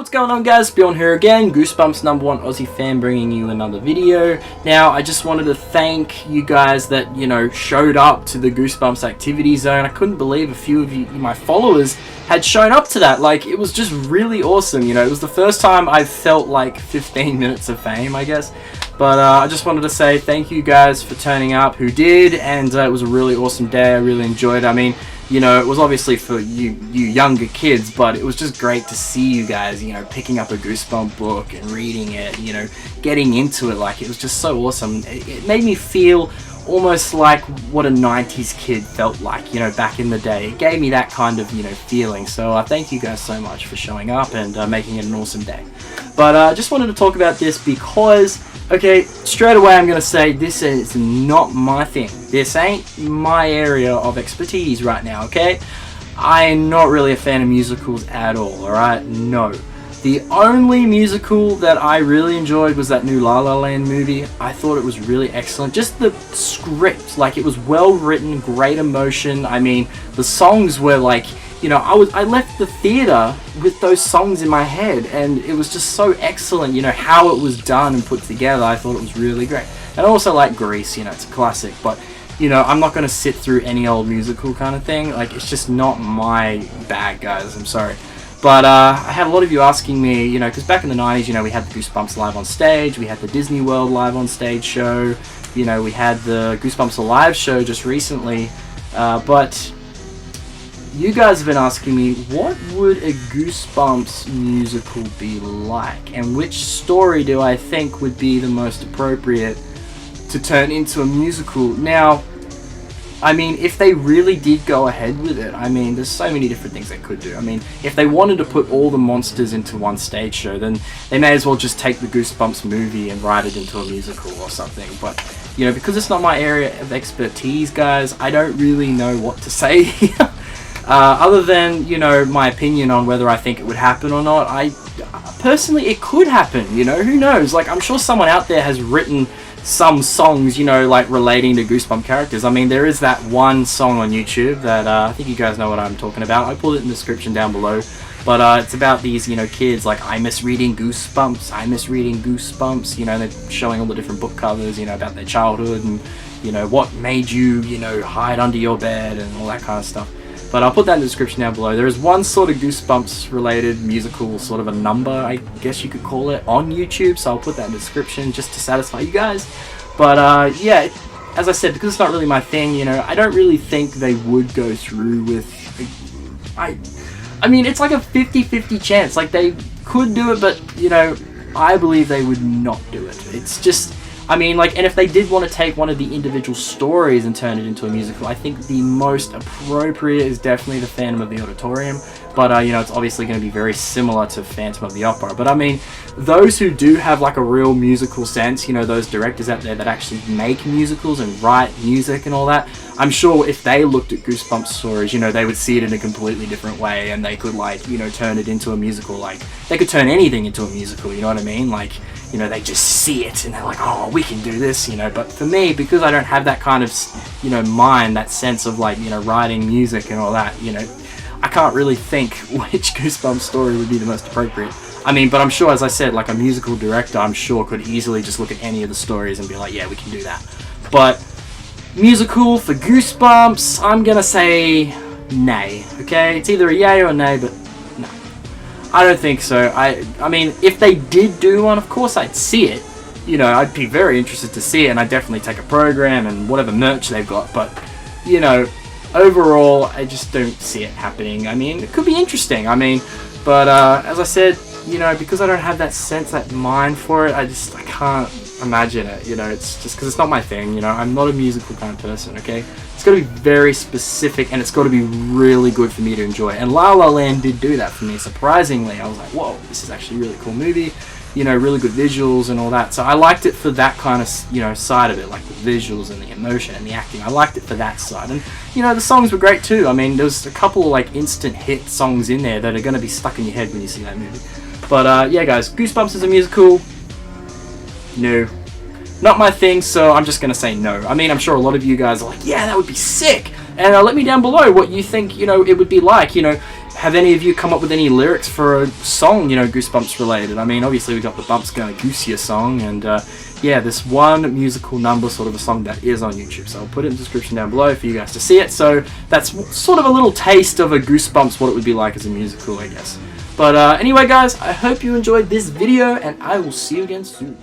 What's going on, guys? Bjorn here again, Goosebumps #1 Aussie fan, bringing you another video. Now, I just wanted to thank you guys that, showed up to the Goosebumps activity zone. I couldn't believe a few of you, my followers, had shown up to that. Like, it was just really awesome, It was the first time I felt like 15 minutes of fame, I guess. But I just wanted to say thank you guys for turning up, who did, and it was a really awesome day. I really enjoyed it. I mean, it was obviously for you younger kids, but it was just great to see you guys, picking up a Goosebump book and reading it, getting into it. Like, it was just so awesome. It made me feel almost like what a 90s kid felt like, back in the day. It gave me that kind of, feeling. So thank you guys so much for showing up and making it an awesome day. But I just wanted to talk about this because, okay, straight away I'm going to say this is not my thing. This ain't my area of expertise right now, okay? I'm not really a fan of musicals at all, alright? No. The only musical that I really enjoyed was that new La La Land movie. I thought it was really excellent. Just the script, like, it was well written, great emotion. I mean, the songs were like, I left the theater with those songs in my head, and it was just so excellent, how it was done and put together. I thought it was really great. And I also like Grease, it's a classic, but I'm not going to sit through any old musical kind of thing. Like, it's just not my bag, guys. I'm sorry. But I had a lot of you asking me, because back in the 90s, we had the Goosebumps Live on Stage, we had the Disney World Live on Stage show, we had the Goosebumps Alive show just recently, but you guys have been asking me, what would a Goosebumps musical be like, and which story do I think would be the most appropriate to turn into a musical? Now, I mean, if they really did go ahead with it, I mean, there's so many different things they could do. I mean, if they wanted to put all the monsters into one stage show, then they may as well just take the Goosebumps movie and write it into a musical or something. But, because it's not my area of expertise, guys, I don't really know what to say here. Other than, my opinion on whether I think it would happen or not. Personally, it could happen, who knows? Like, I'm sure someone out there has written some songs, like relating to Goosebump characters. I mean, there is that one song on YouTube that I think you guys know what I'm talking about. I put it in the description down below. But it's about these, kids, like, I miss reading Goosebumps, I miss reading Goosebumps, they're showing all the different book covers, about their childhood and, what made you, hide under your bed and all that kind of stuff. But I'll put that in the description down below. There is one sort of Goosebumps related musical, sort of a number, I guess you could call it, on YouTube. So I'll put that in the description just to satisfy you guys. But yeah, as I said, because it's not really my thing, I don't really think they would go through with... I mean, it's like a 50-50 chance. Like, they could do it, but, I believe they would not do it. It's just... I mean, like, and if they did want to take one of the individual stories and turn it into a musical, I think the most appropriate is definitely the Phantom of the Auditorium. But, it's obviously going to be very similar to Phantom of the Opera. But, I mean, those who do have, like, a real musical sense, those directors out there that actually make musicals and write music and all that, I'm sure if they looked at Goosebumps stories, they would see it in a completely different way, and they could, like, turn it into a musical. Like, they could turn anything into a musical, you know what I mean? Like, they just see it and they're like, oh, we can do this, But for me, because I don't have that kind of, mind, that sense of, like, writing music and all that, I can't really think which Goosebumps story would be the most appropriate. I mean, but I'm sure, as I said, like, a musical director, I'm sure could easily just look at any of the stories and be like, yeah, we can do that. But musical for Goosebumps, I'm gonna say nay, okay? It's either a yay or a nay, but no. I don't think so. I mean, if they did do one, of course I'd see it. I'd be very interested to see it, and I'd definitely take a program and whatever merch they've got, but, overall, I just don't see it happening. I mean, it could be interesting, but as I said, because I don't have that sense, that mind for it, I can't imagine it, it's just because it's not my thing, I'm not a musical kind of person, okay? It's got to be very specific, and it's got to be really good for me to enjoy, and La La Land did do that for me, surprisingly. I was like, whoa, this is actually a really cool movie, really good visuals and all that, so I liked it for that kind of, side of it, like the visuals and the emotion and the acting. I liked it for that side, and, the songs were great too. I mean, there's a couple of, like, instant hit songs in there that are going to be stuck in your head when you see that movie. But, yeah, guys, Goosebumps is a musical. No. Not my thing, so I'm just going to say no. I mean, I'm sure a lot of you guys are like, yeah, that would be sick. And let me down below what you think, it would be like, have any of you come up with any lyrics for a song, you know, Goosebumps related? I mean, obviously we got the Bumps Gonna Goose Ya song, and yeah, this one musical number sort of a song that is on YouTube. So I'll put it in the description down below for you guys to see it. So that's sort of a little taste of a Goosebumps, what it would be like as a musical, I guess. But anyway, guys, I hope you enjoyed this video, and I will see you again soon.